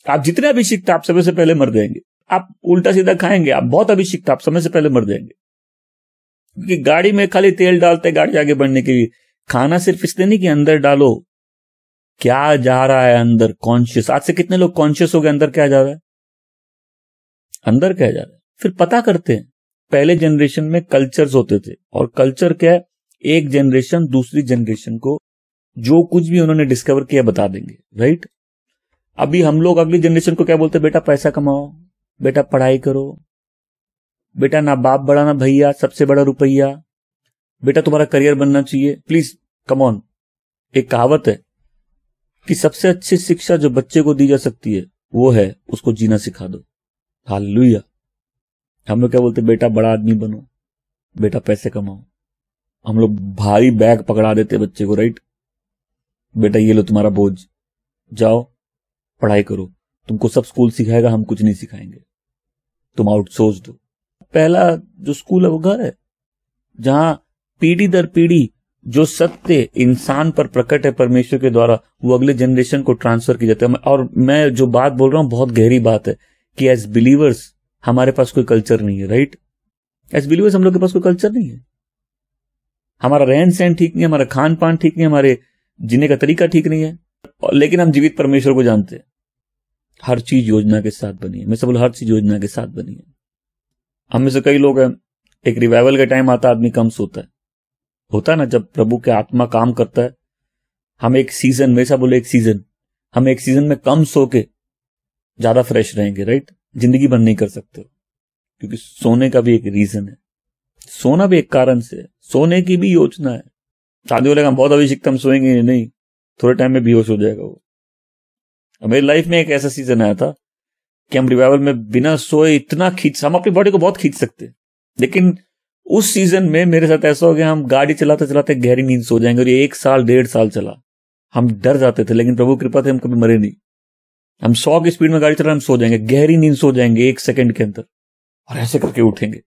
आप जितने अभिषिक्त, आप समय से पहले मर जाएंगे। आप उल्टा सीधा खाएंगे, आप बहुत अभिषिक्त, आप समय से पहले मर जाएंगे। क्योंकि गाड़ी में खाली तेल डालते हैं गाड़ी आगे बढ़ने के लिए। खाना सिर्फ इसलिए नहीं कि अंदर डालो, क्या जा रहा है अंदर, कॉन्शियस। आज से कितने लोग कॉन्शियस हो गए अंदर क्या जा रहा है, अंदर क्या जा रहा है, फिर पता करते हैं। पहले जनरेशन में कल्चर्स होते थे, और कल्चर क्या है, एक जनरेशन दूसरी जनरेशन को जो कुछ भी उन्होंने डिस्कवर किया बता देंगे, राइट? अभी हम लोग अगली जनरेशन को क्या बोलते हैं? बेटा पैसा कमाओ, बेटा पढ़ाई करो, बेटा ना बाप बड़ा ना भैया, सबसे बड़ा रुपया, बेटा तुम्हारा करियर बनना चाहिए, प्लीज कम ऑन। एक कहावत है कि सबसे अच्छी शिक्षा जो बच्चे को दी जा सकती है वो है उसको जीना सिखा दो। हालेलुया। हम लोग क्या बोलते हैं? बेटा बड़ा आदमी बनो, बेटा पैसे कमाओ। हम लोग भारी बैग पकड़ा देते बच्चे को, राइट? बेटा ये लो तुम्हारा बोझ, जाओ पढ़ाई करो, तुमको सब स्कूल सिखाएगा, हम कुछ नहीं सिखाएंगे, तुम आउटसोर्स दो। पहला जो स्कूल है वो घर है, जहां पीढ़ी दर पीढ़ी जो सत्य इंसान पर प्रकट है परमेश्वर के द्वारा, वो अगले जनरेशन को ट्रांसफर की जाता है। और मैं जो बात बोल रहा हूं बहुत गहरी बात है कि एज बिलीवर्स हमारे पास कोई कल्चर नहीं है, राइट? एज बिलीवर्स हम लोग के पास कोई कल्चर नहीं है। हमारा रहन सहन ठीक नहीं है, हमारा खान पान ठीक नहीं है, हमारे जीने का तरीका ठीक नहीं है, लेकिन हम जीवित परमेश्वर को जानते हैं। हर चीज योजना के साथ बनी है। मैं सब बोल, हर चीज योजना के साथ बनी है। हम में से कई लोग हैं, एक रिवाइवल का टाइम आता है, आदमी कम सोता है, होता है ना, जब प्रभु के आत्मा काम करता है। हम एक सीजन, वैसा बोले एक सीजन, हम एक सीजन में कम सो के ज्यादा फ्रेश रहेंगे, राइट? जिंदगी भर नहीं कर सकते, क्योंकि सोने का भी एक रीजन है, सोना भी एक कारण से, सोने की भी योजना है। शादी बोलेगा हम बहुत अभिषिक्त, हम सोएंगे नहीं, थोड़े टाइम में बेहोश हो जाएगा वो। मेरी लाइफ में एक ऐसा सीजन आया था कि हम रिवाइवल में बिना सोए इतना खींच, हम अपनी बॉडी को बहुत खींच सकते हैं, लेकिन उस सीजन में मेरे साथ ऐसा हो गया, हम गाड़ी चलाते चलाते गहरी नींद सो जाएंगे। और ये 1 साल 1.5 साल चला, हम डर जाते थे, लेकिन प्रभु कृपा से हम कभी मरे नहीं। हम 100 की स्पीड में गाड़ी चला, हम सो जाएंगे, गहरी नींद सो जाएंगे 1 सेकंड के अंदर, और ऐसे करके उठेंगे,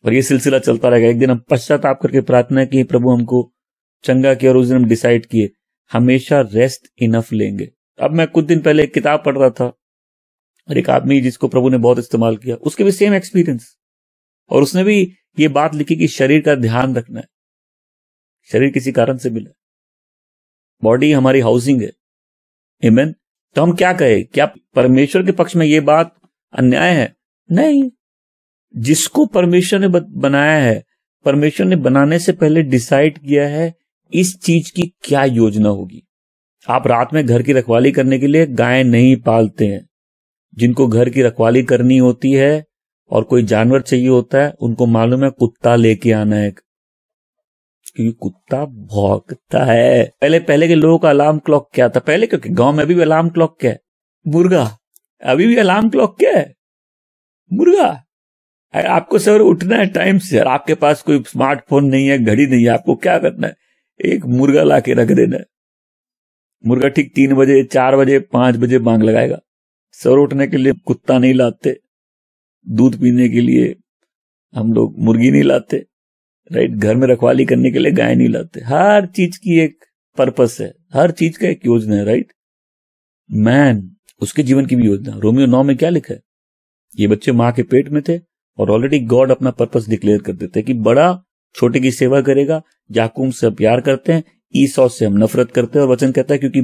और ये सिलसिला चलता रहेगा। एक दिन हम पश्चाताप करके प्रार्थना की, प्रभु हमको चंगा किया, और उस दिन हम डिसाइड किए हमेशा रेस्ट इनफ लेंगे। अब मैं कुछ दिन पहले एक किताब पढ़ रहा था, और एक आदमी जिसको प्रभु ने बहुत इस्तेमाल किया, उसके भी सेम एक्सपीरियंस, और उसने भी ये बात लिखी कि शरीर का ध्यान रखना है। शरीर किसी कारण से मिला, बॉडी हमारी हाउसिंग है। आमीन। तो हम क्या कहें, क्या परमेश्वर के पक्ष में ये बात अन्याय है? नहीं। जिसको परमेश्वर ने बनाया है, परमेश्वर ने बनाने से पहले डिसाइड किया है इस चीज की क्या योजना होगी। आप रात में घर की रखवाली करने के लिए गाय नहीं पालते हैं। जिनको घर की रखवाली करनी होती है और कोई जानवर चाहिए होता है, उनको मालूम है कुत्ता लेके आना है, क्योंकि कुत्ता भौंकता है। पहले के लोगों का अलार्म क्लॉक क्या था? पहले क्योंकि गांव में अभी भी अलार्म क्लॉक क्या है? मुर्गा। अभी भी अलार्म क्लॉक क्या है? मुर्गा। आपको सर उठना है टाइम से, और आपके पास कोई स्मार्टफोन नहीं है, घड़ी नहीं है, आपको क्या करना है? एक मुर्गा लाके रख देना है। मुर्गा ठीक 3 बजे, 4 बजे, 5 बजे बांग लगाएगा। सर उठने के लिए कुत्ता नहीं लाते, दूध पीने के लिए हम लोग मुर्गी नहीं लाते, राइट? घर में रखवाली करने के लिए गाय नहीं लाते। हर चीज की एक पर्पस है, हर चीज का एक योजना है, राइट? मैन, उसके जीवन की भी योजना। रोमियो 9 में क्या लिखा है? ये बच्चे मां के पेट में थे और ऑलरेडी गॉड अपना पर्पस डिक्लेयर कर देते हैं कि बड़ा छोटे की सेवा करेगा। याकूब से प्यार करते हैं, ईसौ से हम नफरत करते हैं। और वचन कहता है क्योंकि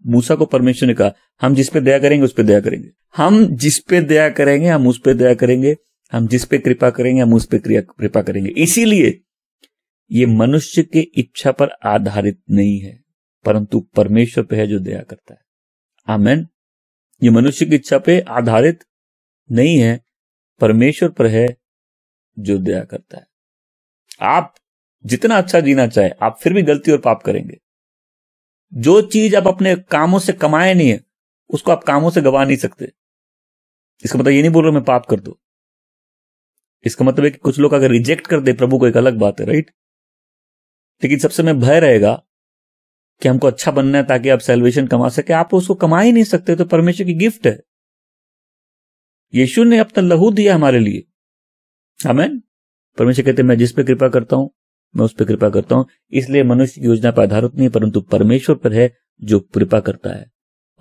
मूसा को परमेश्वर ने कहा हम जिस पे दया करेंगे उस पे दया करेंगे, हम जिस पे दया करेंगे हम उस पे दया करेंगे, हम जिस पे कृपा करेंगे हम उस पे कृपा करेंगे। इसीलिए ये मनुष्य की इच्छा पर आधारित नहीं है, परंतु परमेश्वर पे है जो दया करता है। आमेन। ये मनुष्य की इच्छा पे आधारित नहीं है, परमेश्वर पर है जो दया करता है। आप जितना अच्छा जीना चाहे, आप फिर भी गलती और पाप करेंगे। जो चीज आप अपने कामों से कमाए नहीं है, उसको आप कामों से गवा नहीं सकते। इसका मतलब ये नहीं बोल रहा मैं पाप कर दो। इसका मतलब है कि कुछ लोग अगर रिजेक्ट कर दे प्रभु को, एक अलग बात है, राइट? लेकिन सबसे में भय रहेगा कि हमको अच्छा बनना है ताकि आप सैल्वेशन कमा सके। आप उसको कमा ही नहीं सकते, तो परमेश्वर की गिफ्ट है। यीशु ने अपना लहू दिया हमारे लिए। आमीन। परमेश्वर कहते हैं मैं जिस पे कृपा करता हूं मैं उस पर कृपा करता हूं। इसलिए मनुष्य की योजना पर आधारित नहीं है, परंतु परमेश्वर पर है जो कृपा करता है।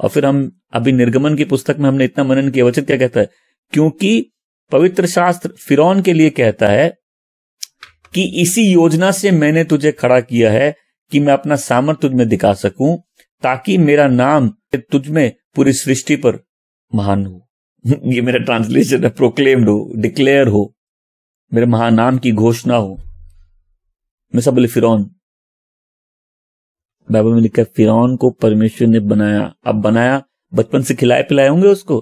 और फिर हम अभी निर्गमन की पुस्तक में हमने इतना मनन किया। वचन क्या कहता है? क्योंकि पवित्र शास्त्र फिरौन के लिए कहता है कि इसी योजना से मैंने तुझे खड़ा किया है कि मैं अपना सामर्थ तुझ में दिखा सकूं, ताकि मेरा नाम तुझ में पूरी सृष्टि पर महान हो। ये मेरा ट्रांसलेशन है। प्रोक्लेम्ड हो, डिक्लेयर हो, मेरे महानाम की घोषणा हो। मैं सब बोले फिरौन, बाइबल में लिखा है फिरौन को परमेश्वर ने बनाया। अब बनाया, बचपन से खिलाए पिलाए होंगे उसको,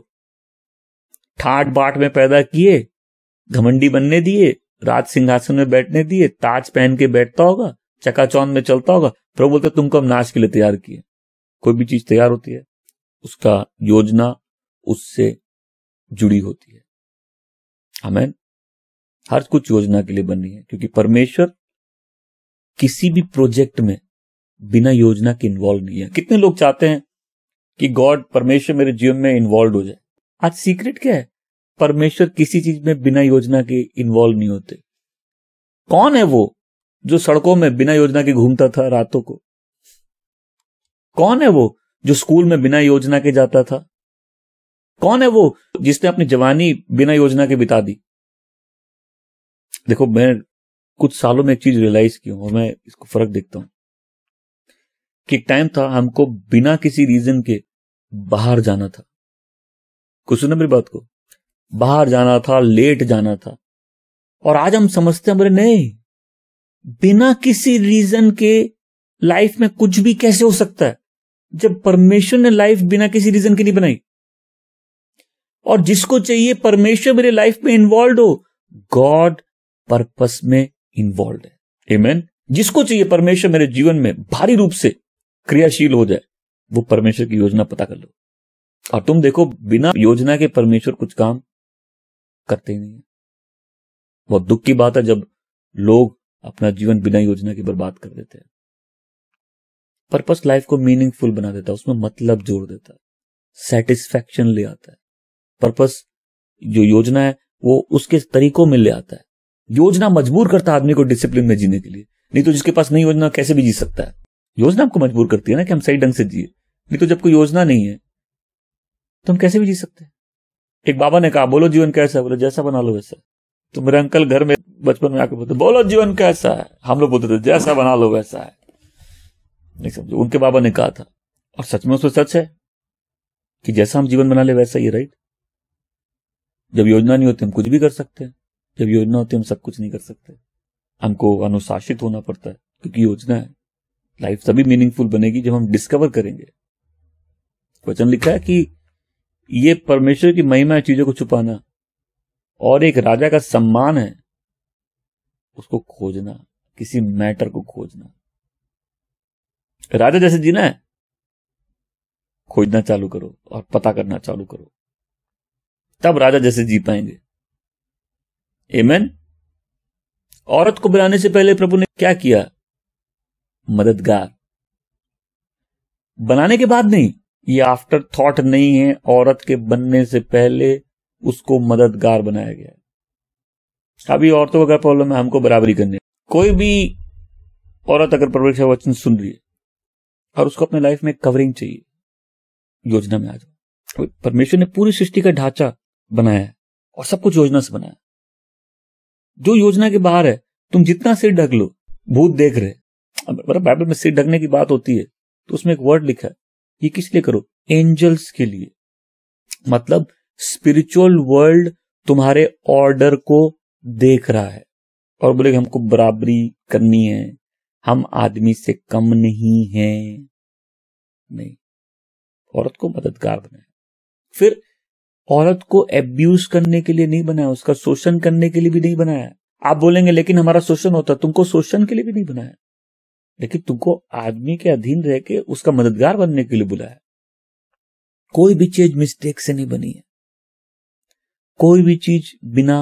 ठाट बाट में पैदा किए, घमंडी बनने दिए, राज सिंहासन में बैठने दिए, ताज पहन के बैठता होगा, चकाचौंध में चलता होगा। प्रभु बोलते तुमको हम नाश के लिए तैयार किए। कोई भी चीज तैयार होती है, उसका योजना उससे जुड़ी होती है। आमीन। हर कुछ योजना के लिए बनी है, क्योंकि परमेश्वर किसी भी प्रोजेक्ट में बिना योजना के इन्वॉल्व नहीं है। कितने लोग चाहते हैं कि गॉड, परमेश्वर मेरे जीवन में इन्वॉल्व हो जाए? आज सीक्रेट क्या है? परमेश्वर किसी चीज में बिना योजना के इन्वॉल्व नहीं होते। कौन है वो जो सड़कों में बिना योजना के घूमता था रातों को? कौन है वो जो स्कूल में बिना योजना के जाता था? कौन है वो जिसने अपनी जवानी बिना योजना के बिता दी? देखो, मैं कुछ सालों में एक चीज रियलाइज की हूं और मैं इसको फर्क देखता हूं कि एक टाइम था हमको बिना किसी रीजन के बाहर जाना था। कुछ सुना मेरी बात को? बाहर जाना था, लेट जाना था। और आज हम समझते हैं, बोले नहीं, बिना किसी रीजन के लाइफ में कुछ भी कैसे हो सकता है, जब परमेश्वर ने लाइफ बिना किसी रीजन की नहीं बनाई। और जिसको चाहिए परमेश्वर मेरे लाइफ में इन्वॉल्व हो, गॉड पर्पस में इन्वॉल्व है। आमीन। जिसको चाहिए परमेश्वर मेरे जीवन में भारी रूप से क्रियाशील हो जाए, वो परमेश्वर की योजना पता कर लो। और तुम देखो, बिना योजना के परमेश्वर कुछ काम करते ही नहीं है। बहुत दुख की बात है जब लोग अपना जीवन बिना योजना के बर्बाद कर देते हैं। पर्पस लाइफ को मीनिंगफुल बना देता है, उसमें मतलब जोड़ देता है, सेटिस्फैक्शन ले आता है। पर्पस जो योजना है वो उसके तरीकों में ले आता है। योजना मजबूर करता है आदमी को डिसिप्लिन में जीने के लिए। नहीं तो जिसके पास नहीं योजना कैसे भी जी सकता है? योजना हमको मजबूर करती है ना कि हम सही ढंग से जिए। नहीं तो जब कोई योजना नहीं है तो हम कैसे भी जी सकते हैं? एक बाबा ने कहा, बोलो जीवन कैसा है? बोले जैसा बना लो वैसा। तो मेरे अंकल घर में बचपन में आके बोलते, बोलो जीवन कैसा है, हम लोग बोलते थे जैसा बना लो वैसा है। नहीं समझो, उनके बाबा ने कहा था, और सच में उसमें सच है कि जैसा हम जीवन बना ले वैसा ही, राइट। जब योजना नहीं होती हम कुछ भी कर सकते हैं, जब योजना होती है हम सब कुछ नहीं कर सकते। हमको अनुशासित होना पड़ता है, क्योंकि योजना है। लाइफ तभी मीनिंगफुल बनेगी जब हम डिस्कवर करेंगे। वचन लिखा है कि ये परमेश्वर की महिमा है चीजों को छुपाना, और एक राजा का सम्मान है उसको खोजना, किसी मैटर को खोजना। राजा जैसे जीना है, खोजना चालू करो और पता करना चालू करो, तब राजा जैसे जी पाएंगे। आमीन। औरत को बनाने से पहले प्रभु ने क्या किया? मददगार। बनाने के बाद नहीं, ये आफ्टर थॉट नहीं है, औरत के बनने से पहले उसको मददगार बनाया गया है। अभी औरतों का प्रॉब्लम है, हमको बराबरी करनी है। कोई भी औरत अगर परमेश्वर का वचन सुन रही है और उसको अपने लाइफ में कवरिंग चाहिए, योजना में आ जाओ। परमेश्वर ने पूरी सृष्टि का ढांचा बनाया है और सब कुछ योजना से बनाया। जो योजना के बाहर है, तुम जितना सिर ढक लो, भूत देख रहे। बाइबल में सिर ढकने की बात होती है तो उसमें एक वर्ड लिखा है, ये किस लिए करो? एंजल्स के लिए। मतलब स्पिरिचुअल वर्ल्ड तुम्हारे ऑर्डर को देख रहा है और बोले हमको बराबरी करनी है, हम आदमी से कम नहीं हैं। नहीं, औरत को मददगार बनाया। फिर औरत को एब्यूज करने के लिए नहीं बनाया, उसका शोषण करने के लिए भी नहीं बनाया। आप बोलेंगे लेकिन हमारा शोषण होता, तुमको शोषण के लिए भी नहीं बनाया, लेकिन तुमको आदमी के अधीन रह के उसका मददगार बनने के लिए बुलाया। कोई भी चीज मिस्टेक से नहीं बनी है, कोई भी चीज बिना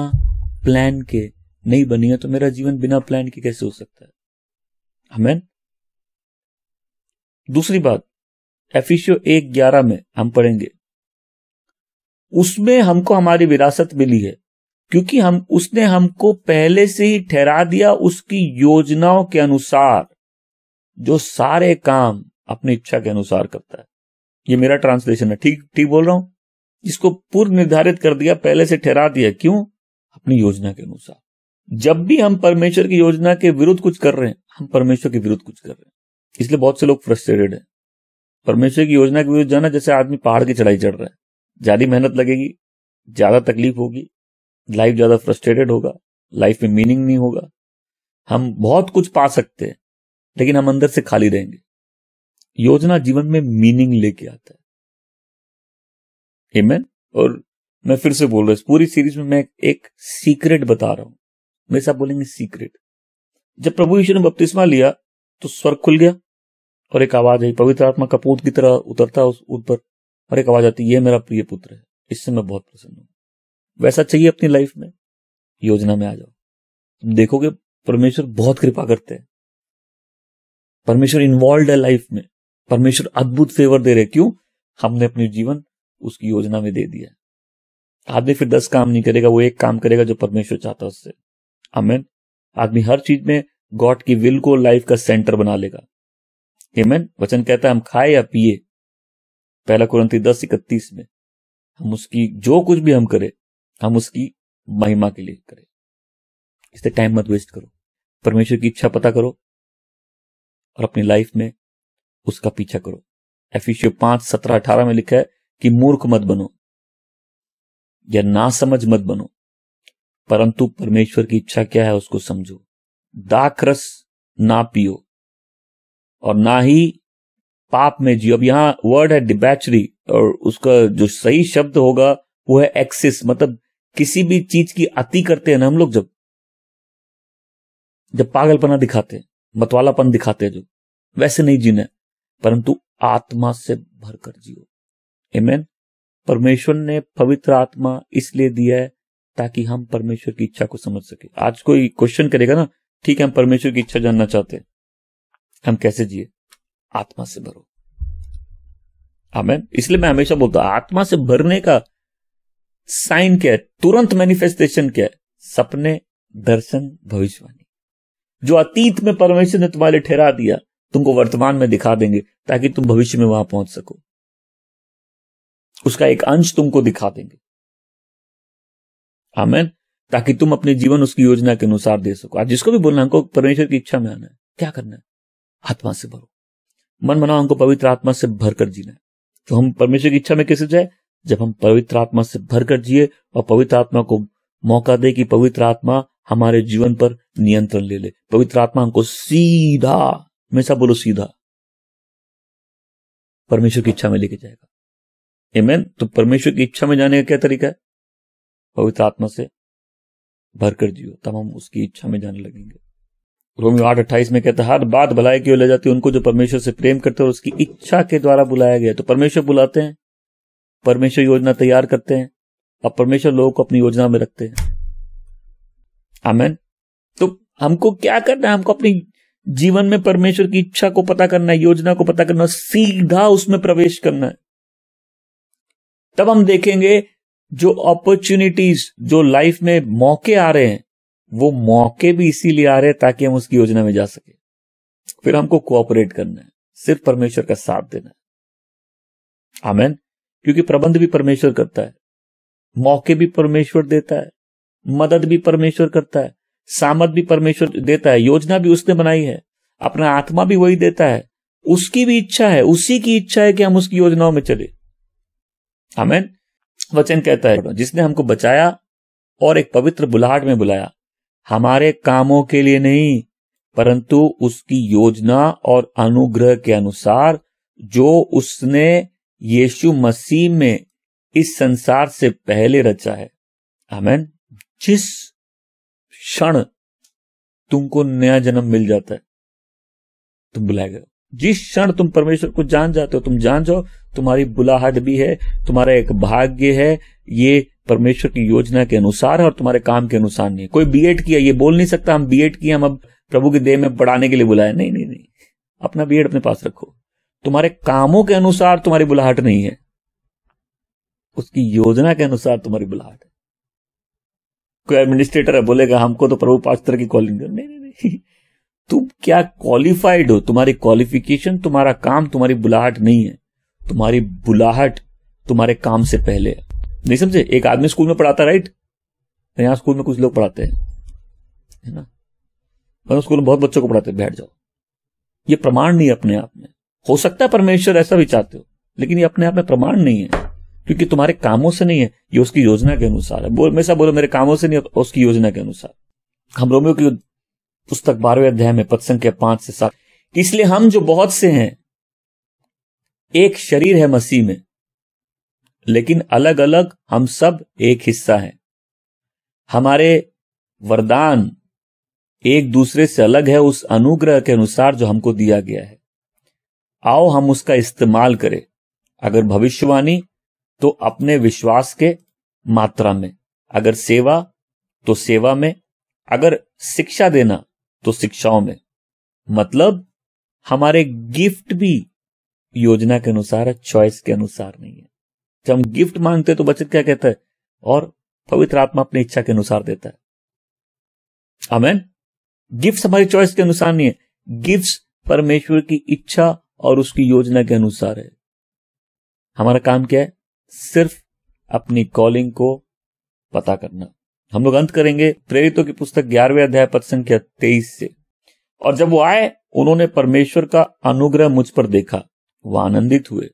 प्लान के नहीं बनी है। तो मेरा जीवन बिना प्लान के कैसे हो सकता है? आमीन। दूसरी बात, एफिसियों 1:11 में हम पढ़ेंगे, उसमें हमको हमारी विरासत मिली है क्योंकि उसने हमको पहले से ही ठहरा दिया उसकी योजनाओं के अनुसार, जो सारे काम अपनी इच्छा के अनुसार करता है। ये मेरा ट्रांसलेशन है, ठीक बोल रहा हूं? इसको पूर्व निर्धारित कर दिया, पहले से ठहरा दिया। क्यों? अपनी योजना के अनुसार। जब भी हम परमेश्वर की योजना के विरुद्ध कुछ कर रहे हैं, हम परमेश्वर के विरुद्ध कुछ कर रहे हैं। इसलिए बहुत से लोग फ्रस्ट्रेटेड हैं। परमेश्वर की योजना के विरुद्ध जाना जैसे आदमी पहाड़ की चढ़ाई चढ़ रहा है। ज्यादा मेहनत लगेगी, ज्यादा तकलीफ होगी, लाइफ ज्यादा फ्रस्ट्रेटेड होगा, लाइफ में मीनिंग नहीं होगा। हम बहुत कुछ पा सकते हैं लेकिन हम अंदर से खाली रहेंगे। योजना जीवन में मीनिंग लेके आता है। आमीन। और मैं फिर से बोल रहा हूं, इस पूरी सीरीज में मैं एक सीक्रेट बता रहा हूं। मेरे साथ बोलेंगे सीक्रेट। जब प्रभु यीशु ने बपतिस्मा लिया तो स्वर्ग खुल गया और एक आवाज आई, पवित्र आत्मा कपूत की तरह उतरता उस ऊपर, और एक आवाज आती, ये मेरा प्रिय पुत्र है, इससे मैं बहुत प्रसन्न हूं। वैसा चाहिए अपनी लाइफ में? योजना में आ जाओ, तुम देखोगे परमेश्वर बहुत कृपा करते हैं। परमेश्वर इन्वॉल्व है लाइफ में, परमेश्वर अद्भुत फेवर दे रहे। क्यों? हमने अपनी जीवन उसकी योजना में दे दिया। आदमी फिर 10 काम नहीं करेगा, वो एक काम करेगा जो परमेश्वर चाहता है उससे। आमीन। आदमी हर चीज में गॉड की विल को लाइफ का सेंटर बना लेगा। आमीन। वचन कहता है हम खाए या पिए, 1 कुरिन्थी 10:31 में, हम उसकी जो कुछ भी हम करें, हम उसकी महिमा के लिए करें। इससे टाइम मत वेस्ट करो, परमेश्वर की इच्छा पता करो और अपनी लाइफ में उसका पीछा करो। एफिसियों 5:17-18 में लिखा है कि मूर्ख मत बनो या नासमझ मत बनो, परंतु परमेश्वर की इच्छा क्या है उसको समझो। दाखरस ना पियो और ना ही पाप में जियो। अब यहां वर्ड है डिबैचरी, और उसका जो सही शब्द होगा वो है एक्सेस। मतलब किसी भी चीज की अति करते हैं ना हम लोग, जब पागलपना दिखाते हैं, मतवालापन दिखाते हैं, जो वैसे नहीं जीना है, परंतु आत्मा से भरकर जियो। आमीन। परमेश्वर ने पवित्र आत्मा इसलिए दिया है ताकि हम परमेश्वर की इच्छा को समझ सके। आज कोई क्वेश्चन करेगा ना, ठीक है हम परमेश्वर की इच्छा जानना चाहते हैं, हम कैसे जिए? आत्मा से भरो। आमीन। इसलिए मैं हमेशा बोलता हूं, आत्मा से भरने का साइन क्या है? तुरंत मैनिफेस्टेशन क्या है? सपने, दर्शन, भविष्यवाणी। जो अतीत में परमेश्वर ने तुम्हारे ठहरा दिया, तुमको वर्तमान में दिखा देंगे ताकि तुम भविष्य में वहां पहुंच सको। उसका एक अंश तुमको दिखा देंगे। आमीन। ताकि तुम अपने जीवन उसकी योजना के अनुसार दे सको। आज जिसको भी बोलना हमको परमेश्वर की इच्छा में आना है, क्या करना है? आत्मा से भरो, मन बनाओ, हमको पवित्र आत्मा से भरकर जीना है। तो हम परमेश्वर की इच्छा में कैसे जाए? जब हम पवित्र आत्मा से भरकर जिए और पवित्र आत्मा को मौका दे कि पवित्र आत्मा हमारे जीवन पर नियंत्रण ले ले। पवित्र आत्मा हमको सीधा, हमेशा बोलो सीधा, परमेश्वर की इच्छा में लेके जाएगा। आमीन। तो परमेश्वर की इच्छा में जाने का क्या तरीका है? पवित्र आत्मा से भरकर जियो, तब हम उसकी इच्छा में जाने लगेंगे। रोमियो 8:28 में कहता है, हर बात भलाई की ओर ले जाती है उनको जो परमेश्वर से प्रेम करते हैं और उसकी इच्छा के द्वारा बुलाया गया। तो परमेश्वर बुलाते हैं, परमेश्वर योजना तैयार करते हैं और परमेश्वर लोगों को अपनी योजना में रखते हैं। आमीन। तो हमको क्या करना है? हमको अपनी जीवन में परमेश्वर की इच्छा को पता करना है, योजना को पता करना, सीधा उसमें प्रवेश करना है। तब हम देखेंगे जो अपॉर्चुनिटीज, जो लाइफ में मौके आ रहे हैं, वो मौके भी इसीलिए आ रहे हैं ताकि हम उसकी योजना में जा सके। फिर हमको कोऑपरेट करना है, सिर्फ परमेश्वर का साथ देना है। आमीन। क्योंकि प्रबंध भी परमेश्वर करता है, मौके भी परमेश्वर देता है, मदद भी परमेश्वर करता है, सामर्थ भी परमेश्वर देता है, योजना भी उसने बनाई है, अपना आत्मा भी वही देता है। उसकी भी इच्छा है, उसी की इच्छा है कि हम उसकी योजनाओं में चले। आमीन। वचन कहता है, जिसने हमको बचाया और एक पवित्र बुलाहट में बुलाया, हमारे कामों के लिए नहीं परंतु उसकी योजना और अनुग्रह के अनुसार जो उसने यीशु मसीह में इस संसार से पहले रचा है। आमीन। जिस क्षण तुमको नया जन्म मिल जाता है, तुम बुलाए गए। जिस क्षण तुम परमेश्वर को जान जाते हो, तुम जान जाओ तुम्हारी बुलाहट भी है, तुम्हारा एक भाग्य है, ये परमेश्वर की योजना के अनुसार है और तुम्हारे काम के अनुसार नहीं। कोई बीएड किया, ये बोल नहीं सकता हम बीएड किए, हम अब प्रभु की देह में बढ़ाने के लिए बुलाए। नहीं नहीं नहीं, अपना बीएड अपने पास रखो। तुम्हारे कामों के अनुसार तुम्हारी बुलाहट नहीं है, उसकी योजना के अनुसार तुम्हारी बुलाहट है। कोई एडमिनिस्ट्रेटर है, बोलेगा हमको तो प्रभु 5 तरह की कॉलिंग है। नहीं नहीं नहीं, तुम क्या क्वालिफाइड हो? तुम्हारी क्वालिफिकेशन, तुम्हारा काम, तुम्हारी बुलाहट नहीं है। तुम्हारी बुलाहट तुम्हारे काम से पहले है। नहीं समझे? एक आदमी स्कूल में पढ़ाता, राइट? यहां स्कूल में कुछ लोग पढ़ाते हैं, है ना? मतलब स्कूल में बहुत बच्चों को पढ़ाते हैं, बैठ जाओ। ये प्रमाण नहीं है अपने आप में। हो सकता है परमेश्वर ऐसा भी चाहते हो, लेकिन ये अपने आप में प्रमाण नहीं है, क्योंकि तुम्हारे कामों से नहीं है, ये उसकी योजना के अनुसार है। हमेशा बोलो मेरे कामों से नहीं, उसकी योजना के अनुसार। हम रोमियो की पुस्तक 12वें अध्याय में पद संख्या 5 से 7, इसलिए हम जो बहुत से हैं, एक शरीर है मसीह में, लेकिन अलग अलग हम सब एक हिस्सा हैं। हमारे वरदान एक दूसरे से अलग है उस अनुग्रह के अनुसार जो हमको दिया गया है। आओ हम उसका इस्तेमाल करें। अगर भविष्यवाणी तो अपने विश्वास के मात्रा में, अगर सेवा तो सेवा में, अगर शिक्षा देना तो शिक्षाओं में। मतलब हमारे गिफ्ट भी योजना के अनुसार है, चॉइस के अनुसार नहीं है। जब हम गिफ्ट मांगते हैं तो वचन क्या कहता है? और पवित्र आत्मा अपनी इच्छा के अनुसार देता है। आमीन। गिफ्ट हमारी चॉइस के अनुसार नहीं है, गिफ्ट परमेश्वर की इच्छा और उसकी योजना के अनुसार है। हमारा काम क्या है? सिर्फ अपनी कॉलिंग को पता करना। हम लोग अंत करेंगे प्रेरितों की पुस्तक 11वें अध्याय पद संख्या 23 से। और जब वो आए, उन्होंने परमेश्वर का अनुग्रह मुझ पर देखा, वह आनंदित हुए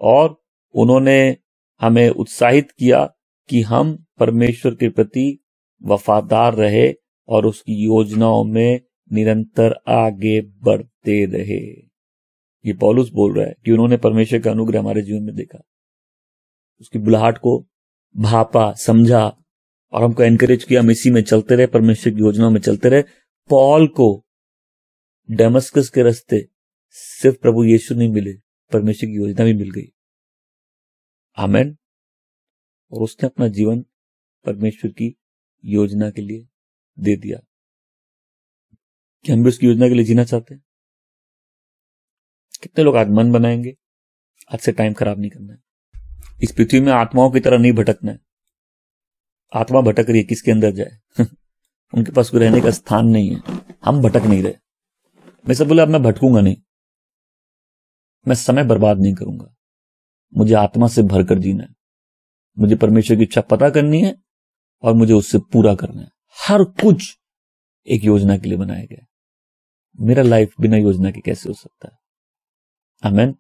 और उन्होंने हमें उत्साहित किया कि हम परमेश्वर के प्रति वफादार रहे और उसकी योजनाओं में निरंतर आगे बढ़ते रहे। ये पौलुस बोल रहा है कि उन्होंने परमेश्वर का अनुग्रह हमारे जीवन में देखा, उसकी बुलाहट को भापा, समझा और हमको एनकरेज किया, हम इसी में चलते रहे, परमेश्वर की योजनाओं में चलते रहे। पॉल को दमिश्क के रास्ते सिर्फ प्रभु यीशु नहीं मिले, परमेश्वर की योजना भी मिल गई। आमीन। और उसने अपना जीवन परमेश्वर की योजना के लिए दे दिया। कि हम भी उसकी योजना के लिए जीना चाहते हैं? कितने लोग आज मन बनाएंगे? आज से टाइम खराब नहीं करना है। इस पृथ्वी में आत्माओं की तरह नहीं भटकना है। आत्मा भटक रही है, किसके अंदर जाए? उनके पास कोई रहने का स्थान नहीं है। हम भटक नहीं रहे। मैं सब बोला अब मैं भटकूंगा नहीं, मैं समय बर्बाद नहीं करूंगा। मुझे आत्मा से भरकर जीना है। मुझे परमेश्वर की इच्छा पता करनी है और मुझे उससे पूरा करना है। हर कुछ एक योजना के लिए बनाया गया है। मेरा लाइफ बिना योजना के कैसे हो सकता है? आमीन।